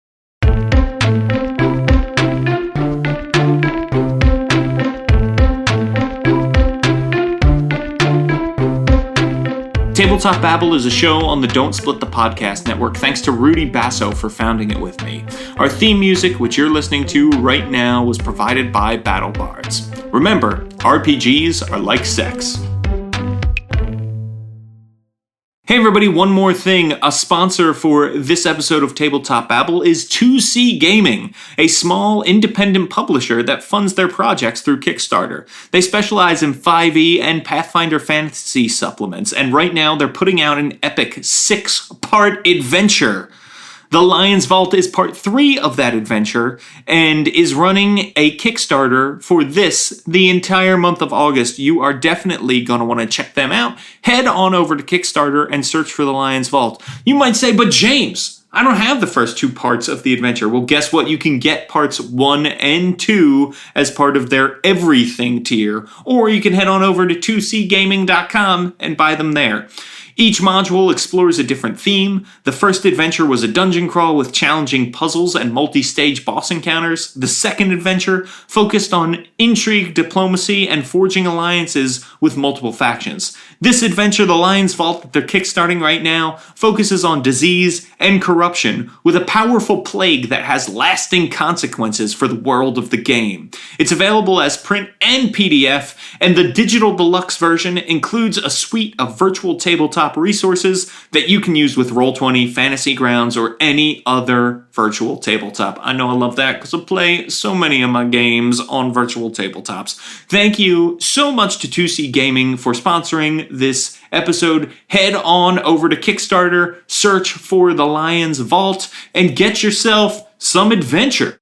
Tabletop Babble is a show on the Don't Split the Podcast network, thanks to Rudy Basso for founding it with me. Our theme music, which you're listening to right now, was provided by Battle Bards. Remember, RPGs are like sex. Hey everybody, one more thing. A sponsor for this episode of Tabletop Babble is 2C Gaming, a small independent publisher that funds their projects through Kickstarter. They specialize in 5e and Pathfinder fantasy supplements, and right now they're putting out an epic 6-part adventure. The Lion's Vault is part 3 of that adventure and is running a Kickstarter for the entire month of August. You are definitely going to want to check them out. Head on over to Kickstarter and search for The Lion's Vault. You might say, but James, I don't have the first 2 parts of the adventure. Well, guess what? You can get parts 1 and 2 as part of their everything tier, or you can head on over to 2cgaming.com and buy them there. Each module explores a different theme. The first adventure was a dungeon crawl with challenging puzzles and multi-stage boss encounters. The second adventure focused on intrigue, diplomacy, and forging alliances with multiple factions. This adventure, The Lion's Vault, that they're kickstarting right now, focuses on disease and corruption with a powerful plague that has lasting consequences for the world of the game. It's available as print and PDF, and the digital deluxe version includes a suite of virtual tabletop resources that you can use with Roll20, Fantasy Grounds, or any other virtual tabletop. I know I love that because I play so many of my games on virtual tabletops. Thank you so much to 2C Gaming for sponsoring this episode. Head on over to Kickstarter, search for The Lion's Vault, and get yourself some adventure.